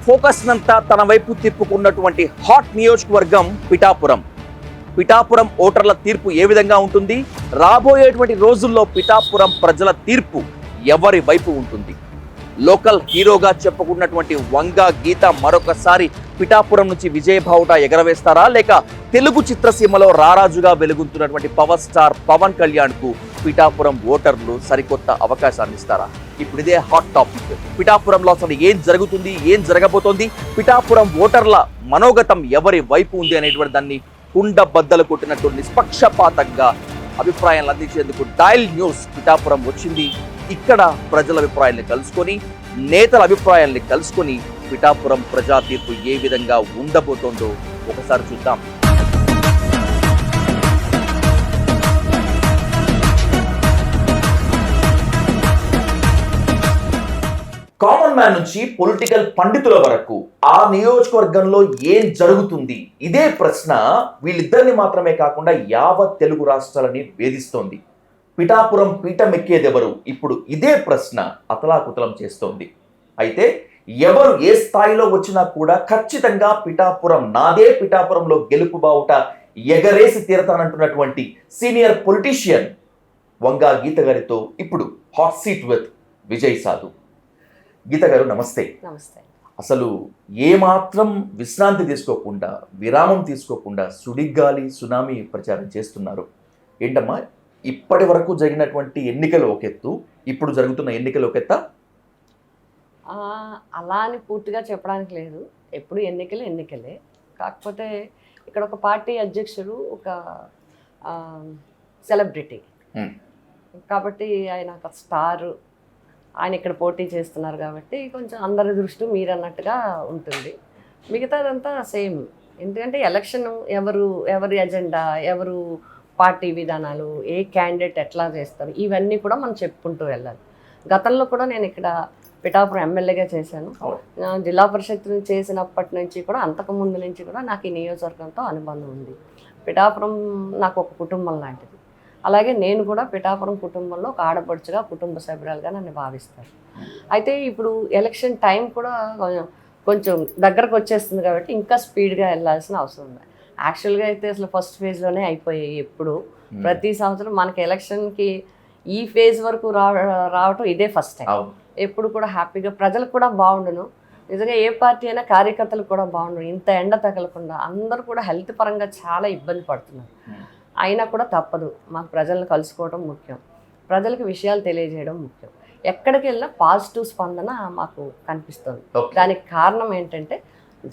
Focus నంతా తన వైపు తిప్పుకున్నటువంటి hot నియోజకవర్గం పిఠాపురం. పిఠాపురం ఓటర్ల తీర్పు ఏ విధంగా ఉంటుంది? రాబోయేటువంటి రోజుల్లో పిఠాపురం ప్రజల తీర్పు ఎవరి వైపు ఉంటుంది? లోకల్ హీరోగా చెప్పుకున్నటువంటి వంగ గీత మరొకసారి పిఠాపురం నుంచి విజయబావుట ఎగరవేస్తారా, లేక తెలుగు చిత్రసీమలో రారాజుగా వెలుగుతున్నటువంటి పవర్ స్టార్ పవన్ కళ్యాణ్ కు పిఠాపురం ఓటర్లు సరికొత్త అవకాశాన్ని ఇస్తారా? ఇప్పుడు ఇదే హాట్ టాపిక్. పిఠాపురంలో అసలు ఏం జరుగుతుంది, ఏం జరగబోతోంది, పిఠాపురం ఓటర్ల మనోగతం ఎవరి వైపు ఉంది అనేటువంటి దాన్ని కుండ బద్దలు కొట్టినట్టు నిష్పక్షపాతంగా అభిప్రాయాలను అందించేందుకు డయల్ న్యూస్ పిఠాపురం వచ్చింది. ఇక్కడ ప్రజల అభిప్రాయాల్ని కలుసుకొని, నేతల అభిప్రాయాల్ని కలుసుకొని పిఠాపురం ప్రజా తీర్పు ఏ విధంగా ఉండబోతోందో ఒకసారి చూద్దాం. కామన్ మ్యాన్ నుంచి పొలిటికల్ పండితుల వరకు ఆ నియోజకవర్గంలో ఏం జరుగుతుంది, ఇదే ప్రశ్న వీళ్ళిద్దరిని మాత్రమే కాకుండా యావత్ తెలుగు రాష్ట్రాలని వేధిస్తోంది. పిఠాపురం పీఠం ఎక్కేదెవరు? ఇప్పుడు ఇదే ప్రశ్న అతలాకుతలం చేస్తోంది. అయితే ఎవరు ఏ స్థాయిలో వచ్చినా కూడా ఖచ్చితంగా పిఠాపురం నాదే, పిఠాపురంలో గెలుపు బావుట ఎగరేసి తీరతానంటున్నటువంటి సీనియర్ పొలిటీషియన్ వంగా గీత గారితో ఇప్పుడు హాట్ సీట్ విత్ విజయ్ సాధు. గీత గారు నమస్తే. నమస్తే. అసలు ఏమాత్రం విశ్రాంతి తీసుకోకుండా, విరామం తీసుకోకుండా సుడిగాలి సునామీ ప్రచారం చేస్తున్నారు. ఏంటమ్మా, ఇప్పటి వరకు జరిగినటువంటి ఎన్నికలు ఒక ఎత్తు, ఇప్పుడు జరుగుతున్న ఎన్నికలు ఒక ఎత్తా? అలా అని పూర్తిగా చెప్పడానికి లేదు. ఎప్పుడు ఎన్నికలే. కాకపోతే ఇక్కడ ఒక పార్టీ అధ్యక్షుడు ఒక సెలబ్రిటీ కాబట్టి ఆయన ఒక స్టారు, ఆయన ఇక్కడ పోటీ చేస్తున్నారు కాబట్టి కొంచెం అందరి దృష్టి మీరు అన్నట్టుగా ఉంటుంది. మిగతాదంతా సేమ్. ఎందుకంటే ఎలక్షన్ ఎవరి ఎజెండా, ఎవరు పార్టీ విధానాలు, ఏ క్యాండిడేట్ ఎట్లా చేస్తారు, ఇవన్నీ కూడా మనం చెప్పుకుంటూ వెళ్ళాలి. గతంలో కూడా నేను ఇక్కడ పిఠాపురం ఎమ్మెల్యేగా చేశాను. జిల్లా పరిషత్ చేసినప్పటి నుంచి కూడా, అంతకుముందు నుంచి కూడా నాకు ఈ నియోజకవర్గంతో అనుబంధం ఉంది. పిఠాపురం నాకు ఒక కుటుంబం లాంటిది. అలాగే నేను కూడా పిఠాపురం కుటుంబంలో ఒక ఆడపడుచుగా, కుటుంబ సభ్యురాలుగా నన్ను భావిస్తాను. అయితే ఇప్పుడు ఎలక్షన్ టైం కూడా కొంచెం దగ్గరకు వచ్చేస్తుంది కాబట్టి ఇంకా స్పీడ్గా వెళ్ళాల్సిన అవసరం ఉంది. యాక్చువల్గా అయితే అసలు ఫస్ట్ ఫేజ్లోనే అయిపోయాయి. ఎప్పుడు ప్రతి సంవత్సరం మనకి ఎలక్షన్కి ఈ ఫేజ్ వరకు రావటం ఇదే ఫస్ట్ టైం. ఎప్పుడు కూడా హ్యాపీగా ప్రజలకు కూడా బాగుండును. నిజంగా ఏ పార్టీ అయినా కార్యకర్తలు కూడా బాగుండు. ఇంత ఎండ తగలకుండా అందరూ కూడా హెల్త్ పరంగా చాలా ఇబ్బంది పడుతున్నారు. అయినా కూడా తప్పదు, మాకు ప్రజలను కలుసుకోవడం ముఖ్యం, ప్రజలకు విషయాలు తెలియజేయడం ముఖ్యం. ఎక్కడికి వెళ్ళినా పాజిటివ్ స్పందన మాకు కనిపిస్తుంది. దానికి కారణం ఏంటంటే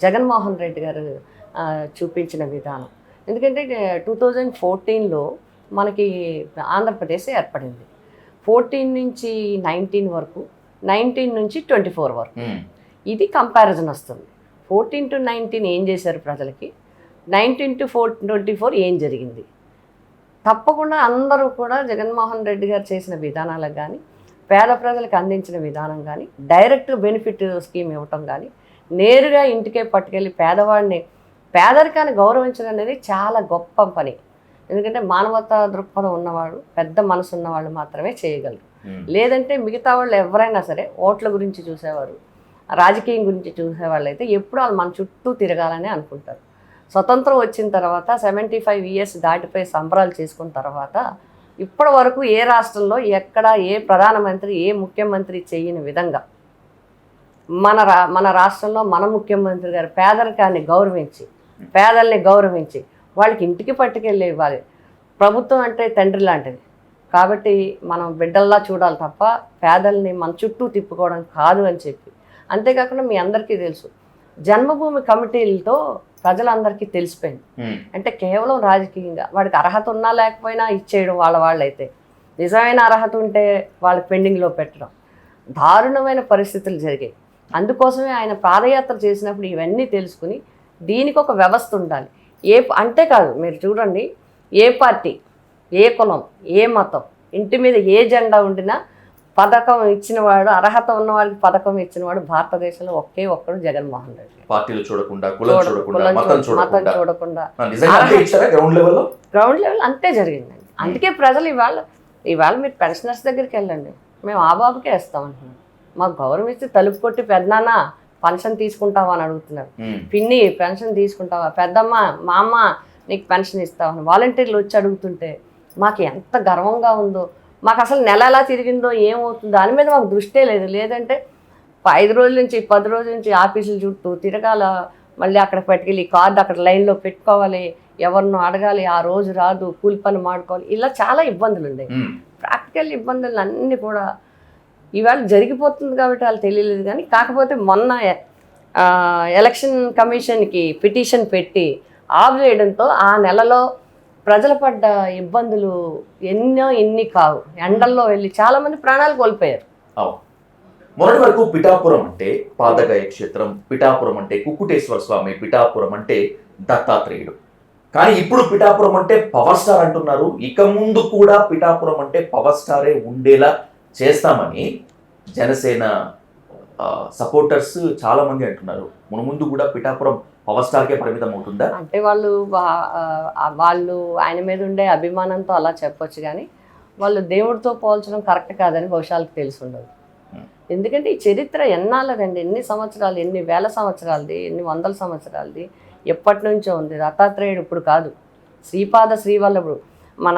జగన్మోహన్ రెడ్డి గారు చూపించిన విధానం. ఎందుకంటే 2014లో మనకి ఆంధ్రప్రదేశ్ ఏర్పడింది. 14 నుంచి 19 వరకు, 19 నుంచి 24 వరకు ఇది కంపారిజన్ వస్తుంది. 14 to 19 ఏం చేశారు ప్రజలకి, 19 to 24 ఏం జరిగింది. తప్పకుండా అందరూ కూడా జగన్మోహన్ రెడ్డి గారు చేసిన విధానాలకు కానీ, పేద ప్రజలకు అందించిన విధానం కానీ, డైరెక్ట్ బెనిఫిట్ స్కీమ్ ఇవ్వటం కానీ, నేరుగా ఇంటికే పట్టుకెళ్ళి పేదరికాన్ని గౌరవించడం అనేది చాలా గొప్ప పని. ఎందుకంటే మానవతా దృక్పథం ఉన్నవాడు, పెద్ద మనసు ఉన్నవాళ్ళు మాత్రమే చేయగలరు. లేదంటే మిగతా వాళ్ళు ఎవరైనా సరే ఓట్ల గురించి చూసేవారు, రాజకీయం గురించి చూసేవాళ్ళు అయితే ఎప్పుడు వాళ్ళు మన చుట్టూ తిరగాలని అనుకుంటారు. స్వతంత్రం వచ్చిన తర్వాత 75 years దాటిపోయి సంబరాలు చేసుకున్న తర్వాత ఇప్పటి వరకు ఏ రాష్ట్రంలో ఎక్కడ ఏ ప్రధానమంత్రి, ఏ ముఖ్యమంత్రి చేయని విధంగా మన రాష్ట్రంలో మన ముఖ్యమంత్రి గారు పేదరికాన్ని గౌరవించి, పేదల్ని గౌరవించి వాళ్ళకి ఇంటికి పట్టుకెళ్ళి ఇవ్వాలి. ప్రభుత్వం అంటే తండ్రి లాంటిది కాబట్టి మనం బిడ్డల్లా చూడాలి తప్ప పేదల్ని మన చుట్టూ తిప్పుకోవడం కాదు అని చెప్పి. అంతేకాకుండా మీ అందరికీ తెలుసు, జన్మభూమి కమిటీలతో ప్రజలందరికీ తెలిసిపోయింది. అంటే కేవలం రాజకీయంగా వాడికి అర్హత ఉన్నా లేకపోయినా ఇచ్చేయడం, వాళ్ళైతే నిజమైన అర్హత ఉంటే వాళ్ళకి పెండింగ్లో పెట్టడం, దారుణమైన పరిస్థితులు జరిగాయి. అందుకోసమే ఆయన పాదయాత్ర చేసినప్పుడు ఇవన్నీ తెలుసుకుని దీనికి ఒక వ్యవస్థ ఉండాలి. అంతేకాదు, మీరు చూడండి, ఏ పార్టీ, ఏ కులం, ఏ మతం, ఇంటి మీద ఏ జెండా ఉండినా పథకం ఇచ్చినవాడు, అర్హత ఉన్న వాళ్ళకి పథకం ఇచ్చినవాడు భారతదేశంలో ఒకే ఒక్కడు జగన్మోహన్ రెడ్డి. పార్టీలు చూడకుండా, మతం చూడకుండా గ్రౌండ్ లెవెల్ అంతే జరిగిందండి. అందుకే ప్రజలు ఇవాళ మీరు పెన్షనర్స్ దగ్గరికి వెళ్ళండి, మేము ఆ బాబుకే వేస్తామంటున్నాం. మాకు గౌరవం ఇచ్చి తలుపు కొట్టి పెద్దనాన్న పెన్షన్ తీసుకుంటావా అని అడుగుతున్నారు. ఉమ్, పిన్ని పెన్షన్ తీసుకుంటావా, పెద్దమ్మ మా అమ్మ నీకు పెన్షన్ ఇస్తావని వాలంటీర్లు వచ్చి అడుగుతుంటే మాకు ఎంత గర్వంగా ఉందో. మాకు అసలు నెల ఎలా తిరిగిందో ఏమవుతుందో దాని మీద మాకు దృష్టే లేదు. లేదంటే 5 రోజుల నుంచి 10 రోజుల నుంచి ఆఫీసుల చుట్టూ తిరగాల, మళ్ళీ అక్కడ పట్టుకెళ్ళి కార్డు అక్కడ లైన్లో పెట్టుకోవాలి, ఎవరినో అడగాలి, ఆ రోజు రాదు, కూలి పని మాడుకోవాలి, ఇలా చాలా ఇబ్బందులు ఉండేవి. ఉమ్, ప్రాక్టికల్ ఇబ్బందులు అన్నీ కూడా ఇవాళ జరిగిపోతుంది కాబట్టి వాళ్ళు తెలియలేదు. కానీ కాకపోతే మొన్న ఎలక్షన్ కమిషన్కి పిటిషన్ పెట్టి ఆఫ్ చేయడంతో ఆ నెలలో ప్రజలు పడ్డ ఇబ్బందులు ఎన్ని కావు. ఎండల్లో వెళ్ళి చాలామంది ప్రాణాలు కోల్పోయారు. అవును. మొన్నటి వరకు పిఠాపురం అంటే పాదగయ క్షేత్రం, పిఠాపురం అంటే కుక్కుటేశ్వర స్వామి, పిఠాపురం అంటే దత్తాత్రేయుడు. కానీ ఇప్పుడు పిఠాపురం అంటే పవర్ స్టార్ అంటున్నారు. ఇక ముందు కూడా పిఠాపురం అంటే పవర్ స్టారే ఉండేలా చేస్తామని జనసేన సపోర్టర్స్ చాలా మంది అంటున్నారు. ముందు కూడా పిఠాపురం పవర్ స్టార్కే పరిమితం అవుతుందా? అంటే వాళ్ళు ఆయన మీద ఉండే అభిమానంతో అలా చెప్పొచ్చు. కానీ వాళ్ళు దేవుడితో పోల్చడం కరెక్ట్ కాదని బహుశాలకు తెలిసి ఉండదు. ఎందుకంటే ఈ చరిత్ర ఎన్నాళ్ళదండి, ఎన్ని సంవత్సరాలు, ఎన్ని వేల సంవత్సరాలది, ఎన్ని వందల సంవత్సరాలది, ఎప్పటి నుంచో ఉంది. దత్తాత్రేయుడు ఇప్పుడు కాదు, శ్రీపాద శ్రీవల్లభుడు, మన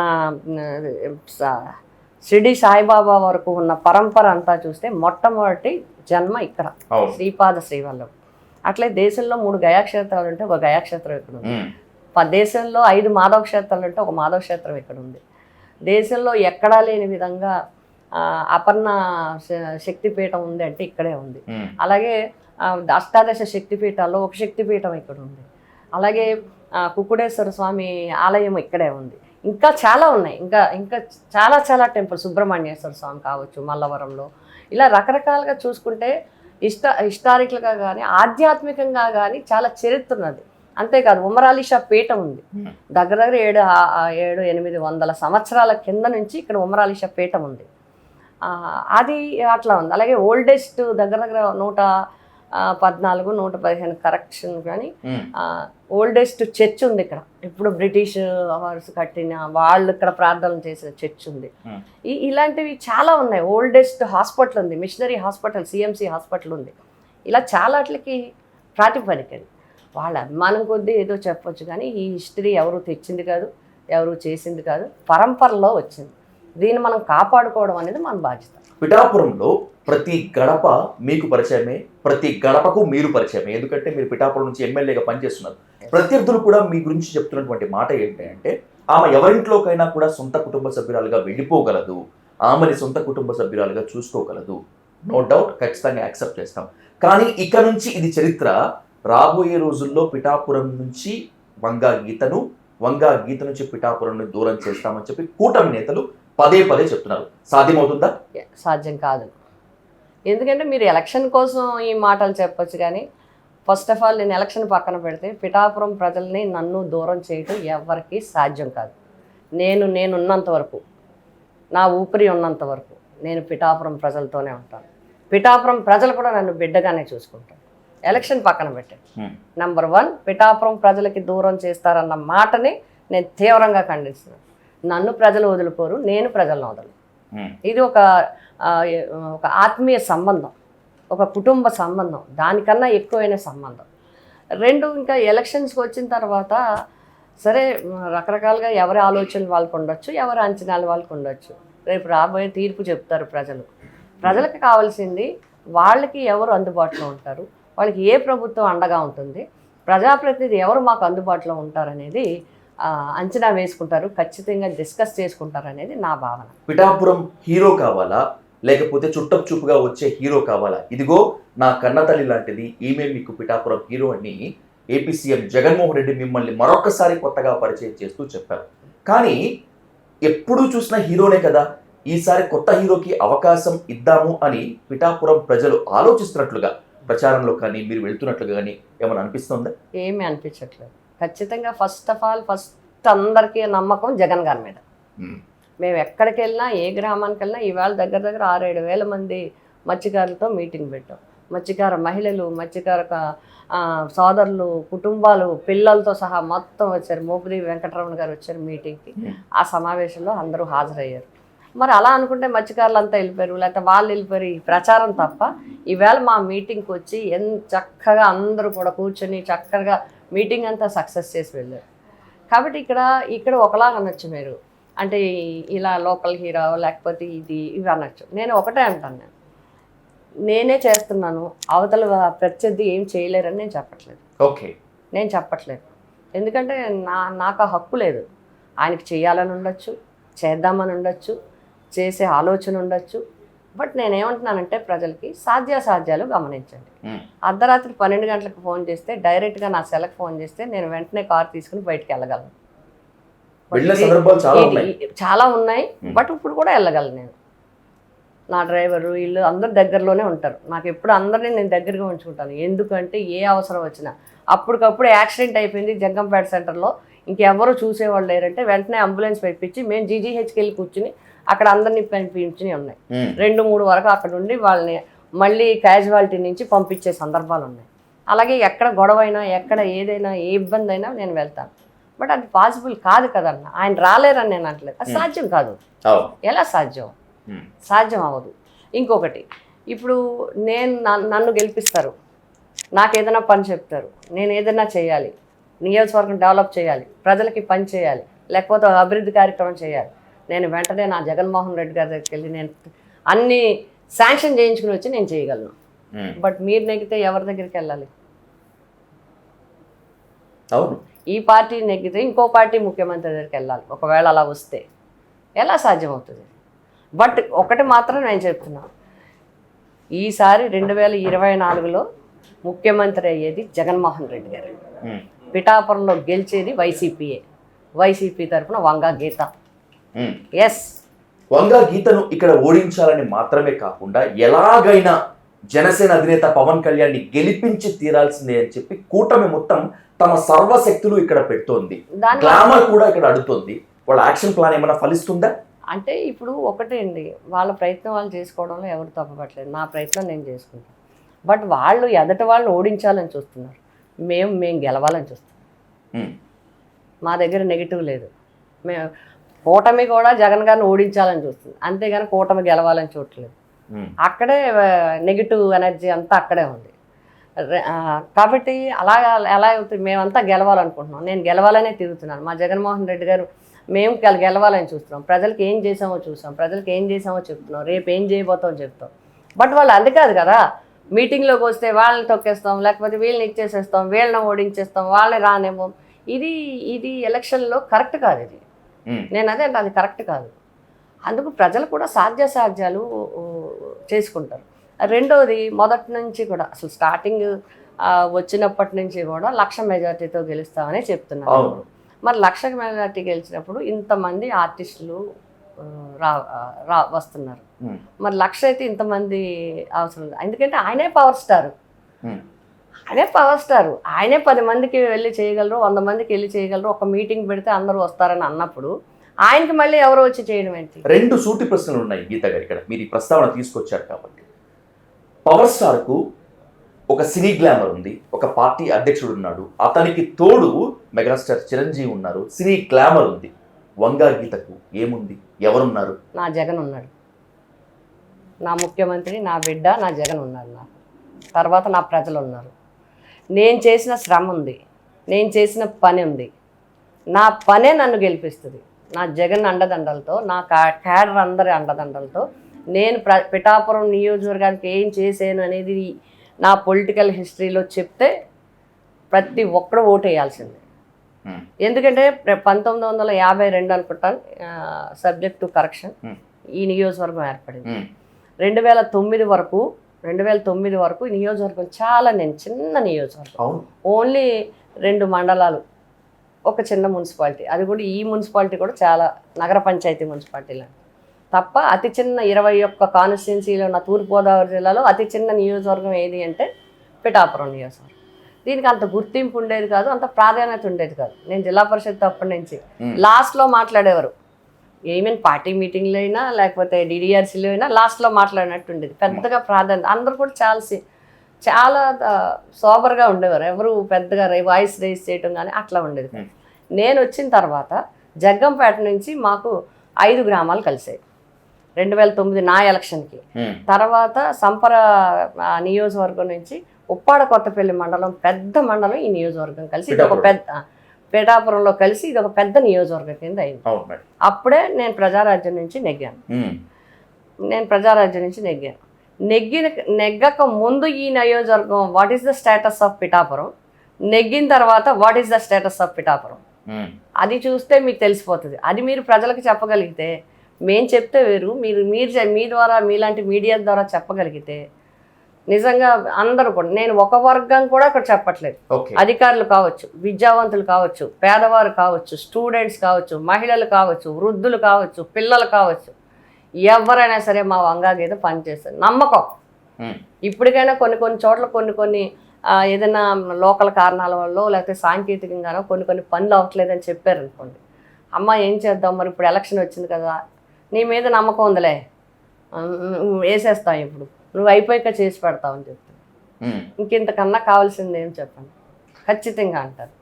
షిరిడి సాయిబాబా వరకు ఉన్న పరంపర అంతా చూస్తే మొట్టమొదటి జన్మ ఇక్కడ శ్రీపాద శ్రీవల్లభుడు. అట్లే దేశంలో 3 గయాక్షేత్రాలు ఉంటే ఒక గయాక్షేత్రం ఇక్కడ ఉంది. దేశంలో 5 మాధవ క్షేత్రాలు ఉంటే ఒక మాధవ క్షేత్రం ఇక్కడ ఉంది. దేశంలో ఎక్కడా లేని విధంగా అపర్ణ శక్తిపీఠం ఉంది అంటే ఇక్కడే ఉంది. అలాగే అష్టాదశ శక్తిపీఠాల్లో ఒక శక్తిపీఠం ఇక్కడ ఉంది. అలాగే కుక్కుడేశ్వర స్వామి ఆలయం ఇక్కడే ఉంది. ఇంకా చాలా ఉన్నాయి. ఇంకా చాలా టెంపుల్, సుబ్రహ్మణ్యేశ్వర స్వామి కావచ్చు మల్లవరంలో, ఇలా రకరకాలుగా చూసుకుంటే హిస్టారికల్గా కానీ ఆధ్యాత్మికంగా కానీ చాలా చరిత్ర ఉన్నది. అంతేకాదు ఉమరాలిషా పీఠం ఉంది. దగ్గర 700-800 సంవత్సరాల కింద నుంచి ఇక్కడ ఉమరాలిషా పీఠం ఉంది. అది అట్లా ఉంది. అలాగే ఓల్డెస్ట్ దగ్గర 114-115 కరెక్షన్ కానీ ఓల్డెస్ట్ చర్చ్ ఉంది ఇక్కడ. ఇప్పుడు బ్రిటిష్ వార్స్ కట్టిన వాళ్ళు ఇక్కడ ప్రార్థనలు చేసిన చర్చ్ ఉంది. ఇలాంటివి చాలా ఉన్నాయి. ఓల్డెస్ట్ హాస్పిటల్ ఉంది, మిషనరీ హాస్పిటల్, CMC హాస్పిటల్ ఉంది. ఇలా చాలాట్లకి ప్రాతిపదికది. వాళ్ళ అభిమానం కొద్దీ ఏదో చెప్పొచ్చు. కానీ ఈ హిస్టరీ ఎవరు తెచ్చింది కాదు, ఎవరు చేసింది కాదు, పరంపరలో వచ్చింది. దీన్ని మనం కాపాడుకోవడం అనేది మన బాధ్యత. పిఠాపురంలో ప్రతి గడప మీకు పరిచయమే, ప్రతి గడపకు మీరు పరిచయమే. ఎందుకంటే మీరు పిఠాపురం నుంచి ఎమ్మెల్యేగా పనిచేస్తున్నారు. ప్రత్యర్థులు కూడా మీ గురించి చెప్తున్నటువంటి మాట ఏంటంటే ఆమె ఎవరింట్లోకైనా కూడా సొంత కుటుంబ సభ్యురాలుగా వెళ్ళిపోగలదు, ఆమెని సొంత కుటుంబ సభ్యురాలుగా చూసుకోగలదు. నో డౌట్, ఖచ్చితంగా యాక్సెప్ట్ చేస్తాం. కానీ ఇక నుంచి ఇది చరిత్ర. రాబోయే రోజుల్లో పిఠాపురం నుంచి వంగా గీత నుంచి పిఠాపురం దూరం చేస్తామని చెప్పి కూటమి నేతలు పదే చెప్తున్నారు. సాధ్యమవుతుందా? సాధ్యం కాదు. ఎందుకంటే మీరు ఎలక్షన్ కోసం ఈ మాటలు చెప్పొచ్చు. కానీ ఫస్ట్ ఆఫ్ ఆల్ నేను ఎలక్షన్ పక్కన పెడితే పిఠాపురం ప్రజల్ని నన్ను దూరం చేయడం ఎవరికి సాధ్యం కాదు. నేనున్నంత వరకు, నా ఊపిరి ఉన్నంత వరకు నేను పిఠాపురం ప్రజలతోనే ఉంటాను. పిఠాపురం ప్రజలు కూడా నన్ను బిడ్డగానే చూసుకుంటాను. ఎలక్షన్ పక్కన పెట్టాను. నెంబర్ 1, పిఠాపురం ప్రజలకి దూరం చేస్తారన్న మాటని నేను తీవ్రంగా ఖండిస్తున్నాను. నన్ను ప్రజలు వదులుకోరు, నేను ప్రజలను వదలను. ఇది ఒక ఆత్మీయ సంబంధం, ఒక కుటుంబ సంబంధం, దానికన్నా ఎక్కువైన సంబంధం. 2, ఇంకా ఎలక్షన్స్కి వచ్చిన తర్వాత సరే రకరకాలుగా ఎవరి ఆలోచనలు వాళ్ళకు ఉండొచ్చు, ఎవరి అంచనాలు వాళ్ళకు ఉండొచ్చు. రేపు రాబోయే తీర్పు చెప్తారు ప్రజలు. ప్రజలకు కావాల్సింది వాళ్ళకి ఎవరు అందుబాటులో ఉంటారు, వాళ్ళకి ఏ ప్రభుత్వం అండగా ఉంటుంది, ప్రజాప్రతినిధి ఎవరు మాకు అందుబాటులో ఉంటారనేది అంచనా వేసుకుంటారు. ఖచ్చితంగా డిస్కస్ చేసుకుంటారు అనేది నా భావన. పిఠాపురం హీరో కావాలా, లేకపోతే చుట్టపు చూపుగా వచ్చే హీరో కావాలా? ఇదిగో నా కన్నతల్లి లాంటిది, ఈమె మీకు పిఠాపురం హీరో అని ఏపీ సీఎం జగన్మోహన్ రెడ్డి మిమ్మల్ని మరొకసారి కొత్తగా పరిచయం చేస్తూ చెప్పారు. కానీ ఎప్పుడూ చూసిన హీరోనే కదా, ఈసారి కొత్త హీరోకి అవకాశం ఇద్దాము అని పిఠాపురం ప్రజలు ఆలోచిస్తున్నట్లుగా ప్రచారంలో కానీ మీరు వెళ్తున్నట్లుగా కానీ ఏమైనా అనిపిస్తుందా? ఏమీ అనిపించట్లేదు. ఖచ్చితంగా ఫస్ట్ అందరికీ నమ్మకం జగన్ గారి మీద. మేము ఎక్కడికి వెళ్ళినా, ఏ గ్రామానికి వెళ్ళినా ఇవాళ దగ్గర 6-7 వేల మంది మత్స్యకారులతో మీటింగ్ పెట్టాం. మత్స్యకార మహిళలు, మత్స్యకార సోదరులు, కుటుంబాలు, పిల్లలతో సహా మొత్తం వచ్చారు. మోపిదేవి వెంకటరమణ గారు వచ్చారు మీటింగ్కి. ఆ సమావేశంలో అందరూ హాజరయ్యారు. మరి అలా అనుకుంటే మత్స్యకారులు అంతా వెళ్ళిపోయారు, లేకపోతే వాళ్ళు వెళ్ళిపోయారు, ఈ ప్రచారం తప్ప. ఈవేళ మా మీటింగ్కి వచ్చి ఎంత చక్కగా అందరూ కూడా కూర్చొని చక్కగా మీటింగ్ అంతా సక్సెస్ చేసి వెళ్ళారు. కాబట్టి ఇక్కడ ఒకలాగా అనొచ్చు మీరు, అంటే ఇలా లోకల్ హీరో లేకపోతే ఇవి అనొచ్చు. నేను ఒకటే అంటాను, నేనే చేస్తున్నాను, అవతల ప్రత్యర్థి ఏం చేయలేరని నేను చెప్పట్లేదు. ఓకే, నేను చెప్పట్లేదు. ఎందుకంటే నాకు ఆ హక్కు లేదు. ఆయనకి చేయాలని ఉండొచ్చు, చేద్దామని ఉండొచ్చు, చేసే ఆలోచన ఉండొచ్చు. బట్ నేనేమంటున్నానంటే ప్రజలకి సాధ్యాసాధ్యాలు గమనించండి. అర్ధరాత్రి 12 గంటలకు ఫోన్ చేస్తే, డైరెక్ట్గా నా సెల్కి ఫోన్ చేస్తే నేను వెంటనే కార్ తీసుకుని బయటికి వెళ్ళగలను. చాలా ఉన్నాయి, బట్ ఇప్పుడు కూడా వెళ్ళగలను. నేను నా డ్రైవరు వీళ్ళు అందరు దగ్గరలోనే ఉంటారు. నాకు ఎప్పుడు అందరినీ నేను దగ్గరగా ఉంచుకుంటాను. ఎందుకంటే ఏ అవసరం వచ్చినా, అప్పటికప్పుడు యాక్సిడెంట్ అయిపోయింది జంగంపేట సెంటర్లో, ఇంకెవరు చూసేవాళ్ళు లేరంటే వెంటనే అంబులెన్స్ పెట్టించి మేము జీజీహెచ్కి వెళ్ళి కూర్చుని అక్కడ అందరినీ పంపించినవి ఉన్నాయి. 2-3 వరకు అక్కడ ఉండి వాళ్ళని మళ్ళీ క్యాజువాలిటీ నుంచి పంపించే సందర్భాలు ఉన్నాయి. అలాగే ఎక్కడ గొడవ అయినా, ఎక్కడ ఏదైనా ఏ ఇబ్బంది అయినా నేను వెళ్తాను. బట్ అది పాసిబుల్ కాదు కదన్న. ఆయన రాలేరని నేను అంటలేదు, అది సాధ్యం కాదు. ఎలా సాధ్యం? సాధ్యం అవ్వదు. ఇంకొకటి, ఇప్పుడు నన్ను గెలిపిస్తారు, నాకు ఏదైనా పని చెప్తారు, నేను ఏదైనా చేయాలి, నియోజకవర్గం డెవలప్ చేయాలి, ప్రజలకి పని చేయాలి, లేకపోతే అభివృద్ధి కార్యక్రమం చేయాలి. నేను వెంటనే నా జగన్మోహన్ రెడ్డి గారి దగ్గరికి వెళ్ళి నేను అన్ని శాంక్షన్ చేయించుకుని వచ్చి నేను చేయగలను. బట్ మీరు నెగ్గితే ఎవరి దగ్గరికి వెళ్ళాలి? అవును, ఈ పార్టీ నెగ్గితే ఇంకో పార్టీ ముఖ్యమంత్రి దగ్గరికి వెళ్ళాలి. ఒకవేళ అలా వస్తే ఎలా సాధ్యమవుతుంది? బట్ ఒకటి మాత్రం నేను చెప్తున్నాను, ఈసారి 2024లో ముఖ్యమంత్రి అయ్యేది జగన్మోహన్ రెడ్డి గారు. పిఠాపురంలో గెలిచేది వైసీపీ తరఫున వంగా గీత. ఎస్, వంగా గీతను ఇక్కడ ఓడించాలని మాత్రమే కాకుండా ఎలాగైనా జనసేన అధినేత పవన్ కళ్యాణ్ని గెలిపించి తీరాల్సిందే అని చెప్పి కూటమి మొత్తం తమ సర్వశక్తులు ఇక్కడ పెడుతోంది. గ్లామర్ కూడా ఇక్కడ అడుగుతుంది. వాళ్ళ యాక్షన్ ప్లాన్ ఏమైనా ఫలిస్తుందా? అంటే ఇప్పుడు ఒకటే అండి, వాళ్ళ ప్రయత్నం వాళ్ళు చేసుకోవడంలో ఎవరు తప్పపట్లేదు. నా ప్రయత్నం నేను చేసుకుంటాను. బట్ వాళ్ళు ఎదటి వాళ్ళని ఓడించాలని చూస్తున్నారు, మేము గెలవాలని చూస్తున్నాం. మా దగ్గర నెగిటివ్ లేదు. కూటమి కూడా జగన్ గారిని ఓడించాలని చూస్తుంది, అంతేగాని కూటమి గెలవాలని చూడట్లేదు. అక్కడే నెగిటివ్ ఎనర్జీ అంతా అక్కడే ఉంది. కాబట్టి ఎలా అవుతుంది? మేమంతా గెలవాలనుకుంటున్నాం. నేను గెలవాలనే తిరుగుతున్నాను. మా జగన్మోహన్ రెడ్డి గారు మేము గెలవాలని చూస్తున్నాం. ప్రజలకు ఏం చేసామో చూసాం, ప్రజలకు ఏం చేసామో చెప్తున్నాం, రేపు ఏం చేయబోతామో చెప్తాం. బట్ వాళ్ళు అది కాదు కదా, మీటింగ్లోకి వస్తే వాళ్ళని తొక్కేస్తాం, లేకపోతే వీళ్ళని ఇచ్చేసేస్తాం, వీళ్ళని ఓడించేస్తాం, వాళ్ళని రానేమో. ఇది ఎలక్షన్లో కరెక్ట్ కాదు. ఇది నేను అదే అంటే అది కరెక్ట్ కాదు. అందుకు ప్రజలు కూడా సాధ్యాసాధ్యాలు చేసుకుంటారు. రెండోది, మొదటి నుంచి కూడా అసలు స్టార్టింగ్ వచ్చినప్పటి నుంచి కూడా 1,00,000 మెజార్టీతో గెలుస్తామని చెప్తున్నారు. మరి 1,00,000 మెజార్టీ గెలిచినప్పుడు ఇంతమంది ఆర్టిస్టులు వస్తున్నారు. మరి 1,00,000 అయితే ఇంతమంది అవసరం లేదు. ఎందుకంటే ఆయనే పవర్ స్టార్. ఆయనే 10 మందికి వెళ్ళి చేయగలరు, 100 మందికి వెళ్ళి చేయగలరు. ఒక మీటింగ్ పెడితే అందరూ వస్తారని అన్నప్పుడు ఆయనకి మళ్ళీ ఎవరు వచ్చి చేయడం ఏంటి? 2 సూటి ప్రశ్నలు ఉన్నాయి గీత గారు ఇక్కడ. మీరు ఈ ప్రస్తావన తీసుకొచ్చారు కాబట్టి, పవర్ స్టార్కు ఒక సినీ గ్లామర్ ఉంది, ఒక పార్టీ అధ్యక్షుడు ఉన్నాడు, అతనికి తోడు మెగాస్టార్ చిరంజీవి ఉన్నారు, సినీ గ్లామర్ ఉంది. వంగా గీతకు ఏముంది? ఎవరున్నారు? నా జగన్ ఉన్నాడు, నా ముఖ్యమంత్రి, నా బిడ్డ, నా జగన్ ఉన్నారు. నాకు తర్వాత నా ప్రజలు ఉన్నారు. నేను చేసిన శ్రమ ఉంది, నేను చేసిన పని ఉంది. నా పనే నన్ను గెలిపిస్తుంది. నా జగన్ అండదండలతో, నా క్యాడర్ అందరి అండదండలతో నేను పిఠాపురం నియోజకవర్గానికి ఏం చేశాను అనేది నా పొలిటికల్ హిస్టరీలో చెప్తే ప్రతి ఒక్కరు ఓటు వేయాల్సిందే. ఎందుకంటే 1952 అనుకుంటాను సబ్జెక్ట్ టు కరెక్షన్ ఈ నియోజకవర్గం ఏర్పడింది. 2009 వరకు ఈ నియోజకవర్గం చాలా చిన్న నియోజకవర్గం, ఓన్లీ 2 మండలాలు, ఒక చిన్న మున్సిపాలిటీ. అది కూడా ఈ మున్సిపాలిటీ కూడా చాలా నగర పంచాయతీ మున్సిపాలిటీలో తప్ప అతి చిన్న 21 కాన్స్టిట్యున్సీలో ఉన్న తూర్పుగోదావరి జిల్లాలో అతి చిన్న నియోజకవర్గం ఏది అంటే పిఠాపురం నియోజకవర్గం. దీనికి అంత గుర్తింపు ఉండేది కాదు, అంత ప్రాధాన్యత ఉండేది కాదు. నేను జిల్లా పరిషత్ అప్పటి నుంచి లాస్ట్లో మాట్లాడేవారు. ఏమైనా పార్టీ మీటింగ్లో అయినా లేకపోతే డిడిఆర్సీలో అయినా లాస్ట్లో మాట్లాడినట్టు ఉండేది. పెద్దగా ప్రాధాన్యత, అందరూ కూడా చాలా సోబర్గా ఉండేవారు. ఎవరు పెద్దగా వాయిస్ రైజ్ చేయటం కానీ అట్లా ఉండేది. నేను వచ్చిన తర్వాత జగ్గంపేట నుంచి మాకు 5 గ్రామాలు కలిసాయి. 2009 నా ఎలక్షన్కి. తర్వాత సంపర నియోజకవర్గం నుంచి ఉప్పాడ కొత్తపల్లి మండలం, పెద్ద మండలం ఈ నియోజకవర్గం కలిసి ఇది ఒక పెద్ద పిఠాపురంలో కలిసి ఇది ఒక పెద్ద నియోజకవర్గం కింద అయింది. అప్పుడే నేను ప్రజారాజ్యం నుంచి నెగ్గాను. నెగ్గక ముందు ఈ నియోజకవర్గం what is the status of Pithapuram, నెగ్గిన తర్వాత what is the status of Pithapuram అది చూస్తే మీకు తెలిసిపోతుంది. అది మీరు ప్రజలకు చెప్పగలిగితే, మేం చెప్తే వేరు, మీరు మీ ద్వారా మీలాంటి మీడియా ద్వారా చెప్పగలిగితే నిజంగా అందరూ కూడా, నేను ఒక వర్గం కూడా ఇక్కడ చెప్పట్లేదు, అధికారులు కావచ్చు, విద్యావంతులు కావచ్చు, పేదవారు కావచ్చు, స్టూడెంట్స్ కావచ్చు, మహిళలు కావచ్చు, వృద్ధులు కావచ్చు, పిల్లలు కావచ్చు, ఎవరైనా సరే మా వంగా గీత పనిచేస్తారు. నమ్మకం ఇప్పటికైనా కొన్ని చోట్ల కొన్ని ఏదైనా లోకల్ కారణాల వల్ల లేకపోతే సాంకేతికంగానో కొన్ని పనులు అవ్వట్లేదని చెప్పారు అనుకోండి, అమ్మ ఏం చేద్దాం మరి, ఇప్పుడు ఎలక్షన్ వచ్చింది కదా, నీ మీద నమ్మకం ఉందిలే, వేసేస్తాం, ఇప్పుడు నువ్వు అయిపోయాక చేసి పెడతావు అని చెప్తాను. ఇంకెంతకన్నా కావాల్సింది ఏం చెప్పండి, ఖచ్చితంగా అంటారు.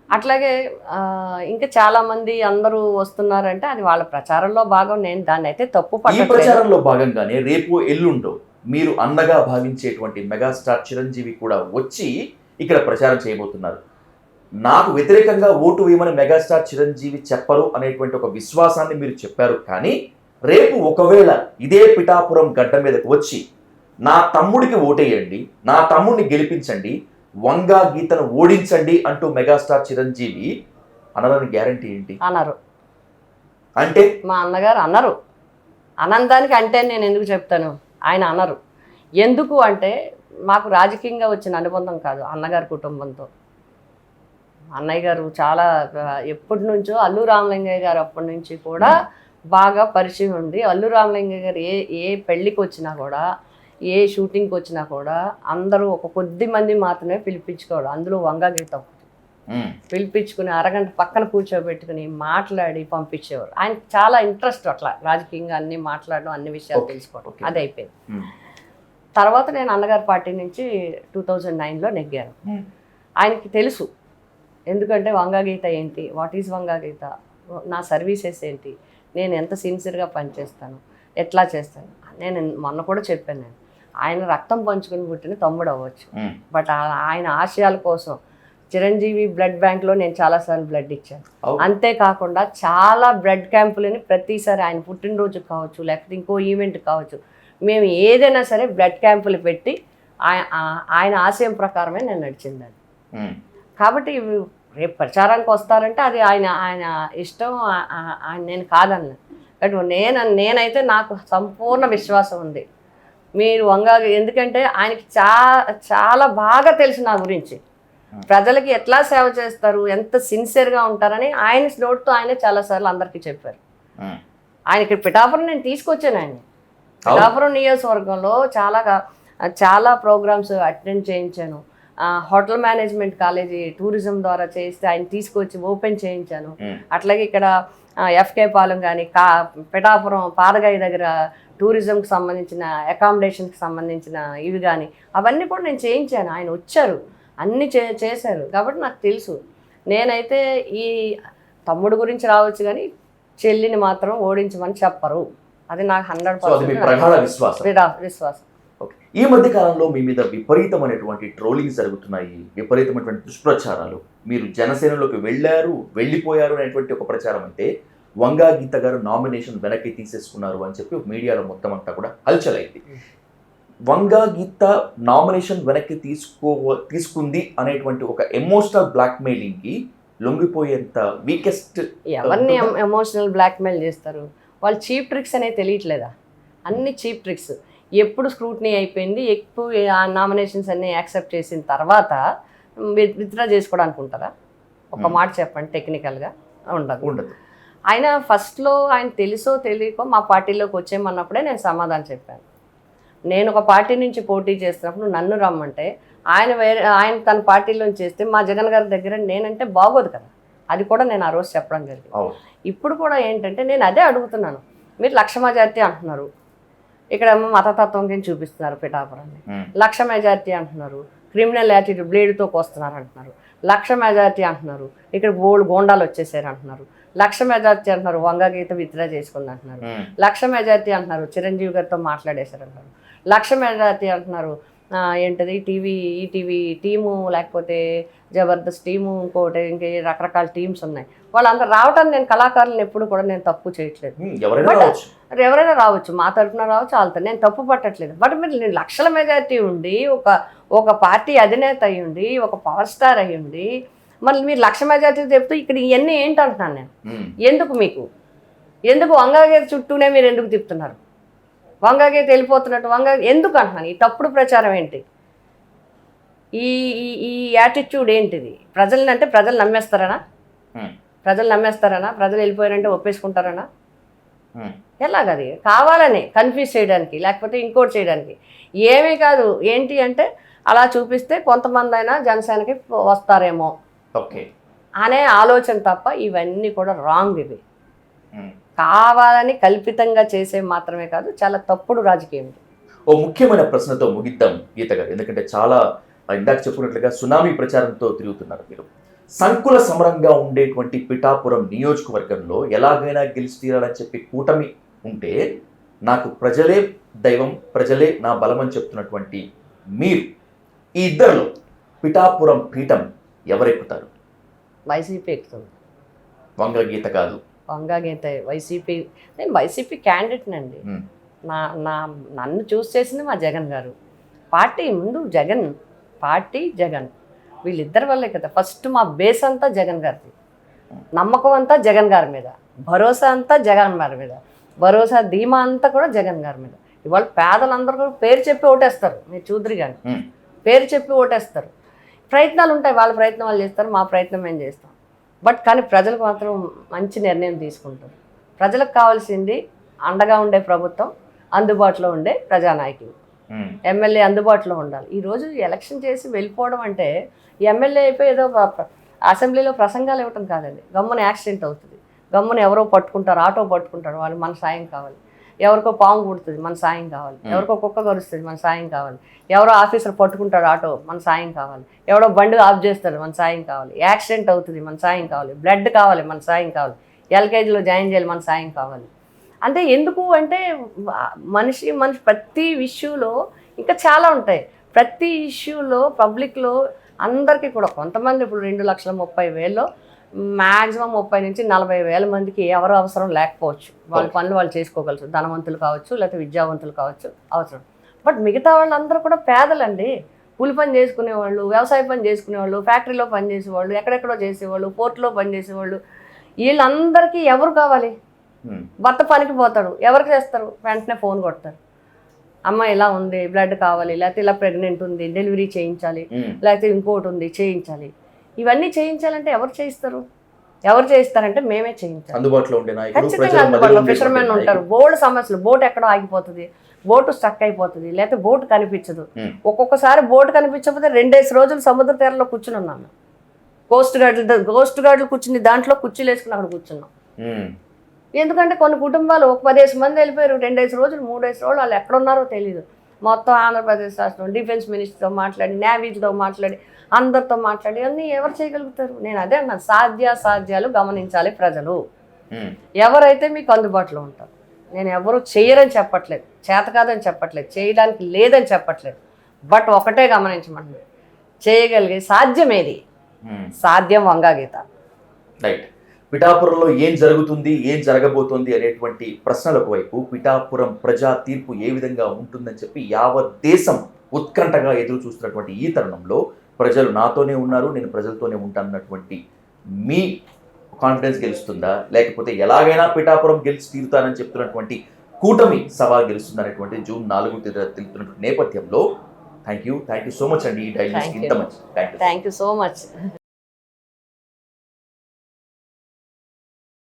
అట్లాగే ఇంకా చాలా మంది అందరూ వస్తున్నారంటే అది వాళ్ళ ప్రచారంలో భాగం. నేను దాన్ని అయితే తప్పు పట్టట్లేదు. ప్రచారంలో భాగంగానే రేపు ఎల్లుండో మీరు అన్నగా భావించేటువంటి మెగాస్టార్ చిరంజీవి కూడా వచ్చి ఇక్కడ ప్రచారం చేయబోతున్నారు. నాకు వ్యతిరేకంగా ఓటు వేయమని మెగాస్టార్ చిరంజీవి చెప్పరు అనేటువంటి ఒక విశ్వాసాన్ని మీరు చెప్పారు. కానీ రేపు ఒకవేళ ఇదే పిఠాపురం గడ్డ మీదకు వచ్చి నా తమ్ముడికి ఓటేయండి, నా తమ్ముడిని గెలిపించండి, వంగా గీతను ఓడించండి అంటూ మెగాస్టార్ చిరంజీవి అనడానికి గ్యారంటీ ఏంటి? అనరు. అంటే మా అన్నగారు అనరు. అనందానికి అంటే నేను ఎందుకు చెప్తాను, ఆయన అనరు. ఎందుకు అంటే మాకు రాజకీయంగా వచ్చిన అనుబంధం కాదు అన్నగారి కుటుంబంతో. అన్నయ్య గారు చాలా ఎప్పటి నుంచో అల్లు రామలింగయ్య గారు అప్పటి నుంచి కూడా బాగా పరిచయం ఉంది. అల్లు రామలింగయ్య గారు ఏ పెళ్ళికి వచ్చినా కూడా, ఏ షూటింగ్కి వచ్చినా కూడా అందరూ ఒక కొద్ది మంది మాత్రమే పిలిపించుకోవడం, అందులో వంగా గీత పిలిపించుకుని అరగంట పక్కన కూర్చోబెట్టుకుని మాట్లాడి పంపించేవారు. ఆయనకి చాలా ఇంట్రెస్ట్ అట్లా రాజకీయంగా అన్ని మాట్లాడడం, అన్ని విషయాలు తెలుసుకోవడం. అది అయిపోయింది. తర్వాత నేను అన్నగారి పార్టీ నుంచి 2009లో నెగ్గాను. ఆయనకి తెలుసు, ఎందుకంటే వంగా గీత ఏంటి, వాట్ ఈజ్ వంగా గీత, నా సర్వీసెస్ ఏంటి, నేను ఎంత సిన్సియర్గా పనిచేస్తాను, ఎట్లా చేస్తాను. నేను మొన్న కూడా చెప్పాను, నేను ఆయన రక్తం పంచుకుని పుట్టిన తమ్ముడు అవ్వచ్చు, బట్ ఆయన ఆశయాల కోసం చిరంజీవి బ్లడ్ బ్యాంక్లో నేను చాలాసార్లు బ్లడ్ ఇచ్చాను. అంతేకాకుండా చాలా బ్లడ్ క్యాంపులని ప్రతిసారి ఆయన పుట్టినరోజు కావచ్చు, లేకపోతే ఇంకో ఈవెంట్ కావచ్చు, మేము ఏదైనా సరే బ్లడ్ క్యాంపులు పెట్టి ఆయన ఆశయం ప్రకారమే నేను నడిచింది. కాబట్టి రేపు ప్రచారానికి వస్తారంటే అది ఆయన ఇష్టం, నేను కాదన్నా. బట్ నేనైతే నాకు సంపూర్ణ విశ్వాసం ఉంది మీరు వంగా, ఎందుకంటే ఆయనకి చాలా బాగా తెలుసు నా గురించి, ప్రజలకి ఎట్లా సేవ చేస్తారు, ఎంత సిన్సియర్గా ఉంటారని ఆయన నోటితో ఆయన చాలాసార్లు అందరికీ చెప్పారు. ఆయనకి పిఠాపురం నేను తీసుకొచ్చాను. ఆయన పిఠాపురం నియోజకవర్గంలో చాలా ప్రోగ్రామ్స్ అటెండ్ చేయించాను. హోటల్ మేనేజ్మెంట్ కాలేజీ టూరిజం ద్వారా చేస్తే ఆయన తీసుకొచ్చి ఓపెన్ చేయించాను. అట్లాగే ఇక్కడ ఎఫ్కే పాలెం కానీ పిఠాపురం పాదగాయి దగ్గర టూరిజంకి సంబంధించిన అకామిడేషన్కి సంబంధించిన ఇవి కానీ అవన్నీ కూడా నేను చేయించాను. ఆయన వచ్చారు, అన్నీ చేశారు. కాబట్టి నాకు తెలుసు. నేనైతే ఈ తమ్ముడు గురించి రావచ్చు కానీ చెల్లిని మాత్రం ఓడించమని చెప్పరు. అది నాకు 100% విశ్వాసం. ఈ మధ్య కాలంలో మీ మీద విపరీతమైనటువంటి ట్రోలింగ్స్ జరుగుతున్నాయి, విపరీతమైనటువంటి దుష్ప్రచారాలు. మీరు జనసేనలోకి వెళ్ళిపోయారు అనేటువంటి ఒక ప్రచారం అయితే, వంగా గీత గారు నామినేషన్ వెనక్కి తీసేసుకున్నారు అని చెప్పి మీడియాలో మొత్తం అంతా కూడా హల్చల్ అయింది. వంగా గీత నామినేషన్ వెనక్కి తీసుకుంది అనేటువంటి ఒక ఎమోషనల్ బ్లాక్మెయిలింగ్కి లొంగిపోయేంత వీకెస్ట్. ఎవరిని ఎమోషనల్ బ్లాక్మెయిల్ చేస్తారు? వాళ్ళు చీప్ ట్రిక్స్ అనేది తెలియట్లేదా? అన్ని చీప్ ట్రిక్స్. ఎప్పుడు స్క్రూటినీ అయిపోయింది, ఎక్కువ నామినేషన్స్ అన్నీ యాక్సెప్ట్ చేసిన తర్వాత విత్డ్రా చేసుకోవడానికి ఉంటారా? ఒక మాట చెప్పండి, టెక్నికల్గా ఉండదు. ఆయన ఫస్ట్లో ఆయన తెలుసో తెలియకో మా పార్టీలోకి వచ్చేయమన్నప్పుడే నేను సమాధానం చెప్పాను. నేను ఒక పార్టీ నుంచి పోటీ చేస్తున్నప్పుడు నన్ను రమ్మంటే ఆయన తన పార్టీలోంచి చేస్తే మా జగన్ గారి దగ్గర నేనంటే బాగోదు కదా. అది కూడా నేను ఆ రోజు చెప్పడం జరిగింది. ఇప్పుడు కూడా ఏంటంటే నేను అదే అడుగుతున్నాను. మీరు లక్ష మెజార్టీ అంటున్నారు, ఇక్కడ మతతత్వం కింద చూపిస్తున్నారు పిఠాపురాన్ని. లక్ష మెజార్టీ అంటున్నారు, క్రిమినల్ యాటిట్యూడ్ బ్లేడ్తో కోస్తున్నారు అంటున్నారు. లక్ష మెజార్టీ అంటున్నారు, ఇక్కడ గోండాలు వచ్చేసారు అంటున్నారు. లక్ష మెజార్టీ అంటున్నారు, వంగ గీత విత్డ్రా చేసుకుంది అంటున్నారు. లక్ష మెజార్టీ అంటున్నారు, చిరంజీవి గారితో మాట్లాడేశారు అంటున్నారు. లక్ష మెజార్టీ అంటున్నారు, ఏంటది ఈటీవీ టీము, లేకపోతే జబర్దస్త్ టీము, ఇంకోటి ఇంకే రకరకాల టీమ్స్ ఉన్నాయి. వాళ్ళందరూ రావటాన్ని నేను కళాకారులను ఎప్పుడు కూడా నేను తప్పు చేయట్లేదు. ఎవరైనా రావచ్చు, మా తరఫున రావచ్చు, వాళ్ళతో నేను తప్పు పట్టట్లేదు. బట్ మీరు లక్షల మెజార్టీ ఉండి ఒక పార్టీ అధినేత అయ్యి ఉండి, ఒక పవర్ స్టార్ అయ్యి ఉండి, మళ్ళీ మీరు లక్ష మెజార్టీ చెప్తూ ఇక్కడ ఇవన్నీ ఏంటంటున్నాను నేను. ఎందుకు వంగగీత చుట్టూనే మీరు ఎందుకు తిప్పుతున్నారు? వంగగీత వెళ్ళిపోతున్నట్టు ఎందుకు అంటున్నాను? ఈ తప్పుడు ప్రచారం ఏంటి? ఈ యాటిట్యూడ్ ఏంటిది? ప్రజలు నమ్మేస్తారనా? ప్రజలు వెళ్ళిపోయారంటే ఒప్పేసుకుంటారనా? ఎలాగది? కావాలని కన్ఫ్యూజ్ చేయడానికి, లేకపోతే ఇంకోటి చేయడానికి. ఏమీ కాదు. ఏంటి అంటే అలా చూపిస్తే కొంతమంది అయినా జనసేనకి వస్తారేమో అనే ఆలోచన తప్ప ఇవన్నీ కూడా రాంగ్. ఇవి కావాలని కల్పితంగా చేసే మాత్రమే కాదు, చాలా తప్పుడు రాజకీయం. ఓ ముఖ్యమైన ప్రశ్నతో ముగిద్దాం గీత గారు, ఎందుకంటే చాలా ఇందాక చెప్పుకున్నట్లుగా సునామీ ప్రచారంతో తిరుగుతున్నారు మీరు. సంకుల సమరంగా ఉండేటువంటి పిఠాపురం నియోజకవర్గంలో ఎలాగైనా గెలిచి తీరాలని చెప్పి కూటమి ఉంటే, నాకు ప్రజలే దైవం, ప్రజలే నా బలం అని చెప్తున్నటువంటి మీరు, ఈ ఇద్దరిలో పిఠాపురం పీఠం ఎవరెక్కుతారు? వైసీపీ ఎక్కుతుంది. వంగ గీత కాదు, వంగగీత వైసీపీ. నేను వైసీపీ క్యాండిడేట్నండి. నన్ను చూస్ చేసింది మా జగన్ గారు. పార్టీ ముందు జగన్, పార్టీ జగన్, వీళ్ళిద్దరి వల్లే కదా. ఫస్ట్ మా బేస్ అంతా జగన్ గారిది, నమ్మకం అంతా జగన్ గారి మీద, భరోసా అంతా జగన్ గారి మీద, భరోసా ధీమా అంతా కూడా జగన్ గారి మీద. ఇవాళ పేదలందరూ కూడా పేరు చెప్పి ఓటేస్తారు. మీరు చూద్దరు కానీ పేరు చెప్పి ఓటేస్తారు. ప్రయత్నాలు ఉంటాయి, వాళ్ళ ప్రయత్నం వాళ్ళు చేస్తారు, మా ప్రయత్నం మేము చేస్తాం. బట్ కానీ ప్రజలకు మాత్రం మంచి నిర్ణయం తీసుకుంటారు. ప్రజలకు కావాల్సింది అండగా ఉండే ప్రభుత్వం, అందుబాటులో ఉండే ప్రజానాయకులు, ఎమ్మెల్యే అందుబాటులో ఉండాలి. ఈరోజు ఎలక్షన్ చేసి వెళ్ళిపోవడం అంటే ఎమ్మెల్యే అయిపోయి ఏదో అసెంబ్లీలో ప్రసంగాలు ఇవ్వటం కాదండి. గమ్మున యాక్సిడెంట్ అవుతుంది, గమ్మున ఎవరో పట్టుకుంటారు, ఆటో పట్టుకుంటారు, వాళ్ళు మన సాయం కావాలి. ఎవరికో పాము కుడుతుంది, మన సాయం కావాలి. ఎవరికో కుక్క కరుస్తుంది, మన సాయం కావాలి. ఎవరో ఆఫీసర్ పట్టుకుంటాడు ఆటో, మన సాయం కావాలి. ఎవడో బండి ఆఫ్ చేస్తాడు, మన సాయం కావాలి. యాక్సిడెంట్ అవుతుంది, మన సాయం కావాలి. బ్లడ్ కావాలి, మన సాయం కావాలి. ఎల్కేజీలో జాయిన్ చేయాలి, మన సాయం కావాలి. అంటే ఎందుకు అంటే మనిషి ప్రతి ఇష్యూలో ఇంకా చాలా ఉంటాయి. ప్రతి ఇష్యూలో పబ్లిక్లో అందరికీ కూడా కొంతమంది ఇప్పుడు 2,30,000 మ్యాక్సిమం 30 నుంచి 40,000 మందికి ఎవరు అవసరం లేకపోవచ్చు. వాళ్ళ పనులు వాళ్ళు చేసుకోగలరు. ధనవంతులు కావచ్చు, లేకపోతే విద్యావంతులు కావచ్చు, అవసరం. బట్ మిగతా వాళ్ళందరూ కూడా పేదలండి. కూలి పని చేసుకునేవాళ్ళు, వ్యవసాయ పని చేసుకునేవాళ్ళు, ఫ్యాక్టరీలో పని చేసేవాళ్ళు, ఎక్కడెక్కడో చేసేవాళ్ళు, పోర్టులో పని చేసేవాళ్ళు, వీళ్ళందరికీ ఎవరు కావాలి? భర్త పనికి పోతాడు, ఎవరికి చేస్తారు? వెంటనే ఫోన్ కొడతారు, అమ్మ ఇలా ఉంది, బ్లడ్ కావాలి, లేకపోతే ఇలా ప్రెగ్నెంట్ ఉంది, డెలివరీ చేయించాలి, లేకపోతే ఇంకోటి ఉంది చేయించాలి. ఇవన్నీ చేయించాలంటే ఎవరు చేయిస్తారంటే మేమే చేయించాలి. అందుబాటులో ఉండే నాయకులు, ఖచ్చితంగా అందుబాటులో ఫిషర్మెన్ ఉంటారు. బోర్డు సమస్యలు, బోట్ ఎక్కడో ఆగిపోతుంది, బోటు స్టక్ అయిపోతుంది, లేకపోతే బోటు కనిపించదు. ఒక్కొక్కసారి బోటు కనిపించకపోతే 2 రోజులు సముద్ర తీరంలో కూర్చుని ఉన్నాను. కోస్ట్ గార్డులు కూర్చుని దాంట్లో కుర్చీలు వేసుకుని అక్కడ కూర్చున్నాం. ఎందుకంటే కొన్ని కుటుంబాలు ఒక 10 మంది వెళ్ళిపోయారు. 2 రోజులు 3 రోజులు వాళ్ళు ఎక్కడున్నారో తెలియదు. మొత్తం ఆంధ్రప్రదేశ్ రాష్ట్రం డిఫెన్స్ మినిస్టర్తో మాట్లాడి, నేవీతో మాట్లాడి, అందరితో మాట్లాడి అన్నీ ఎవరు చేయగలుగుతారు? నేను అదే అన్నాను, సాధ్యాలు గమనించాలి ప్రజలు. ఎవరైతే మీకు అందుబాటులో ఉంటారు. నేను ఎవరు చేయరని చెప్పట్లేదు, చేత కాదని చెప్పట్లేదు, చేయడానికి లేదని చెప్పట్లేదు. బట్ ఒకటే గమనించమంటున్నాను, చేయగలిగే సాధ్యమేది, సాధ్యం వంగగీత. రైట్. పిఠాపురంలో ఏం జరుగుతుంది, ఏం జరగబోతోంది అనేటువంటి ప్రశ్నలకు వైపు పిఠాపురం ప్రజా తీర్పు ఏ విధంగా ఉంటుందని చెప్పి యావత్ దేశం ఉత్కంఠగా ఎదురు చూస్తున్నటువంటి ఈ తరుణంలో ప్రజలు నాతోనే ఉన్నారు, నేను ప్రజలతోనే ఉంటానన్నటువంటి మీ కాన్ఫిడెన్స్ గెలుస్తుందా, లేకపోతే ఎలాగైనా పిఠాపురం గెలిచి తీరుతానని చెప్తున్నటువంటి కూటమి సవాల్ గెలుస్తుందనేటువంటి జూన్ 4వ తేదీన తెలుపుతున్నటువంటి నేపథ్యంలో థ్యాంక్ యూ సో మచ్ అండి. ఈ డైలీస్కి ఇంత మంచి థ్యాంక్ యూ సో మచ్.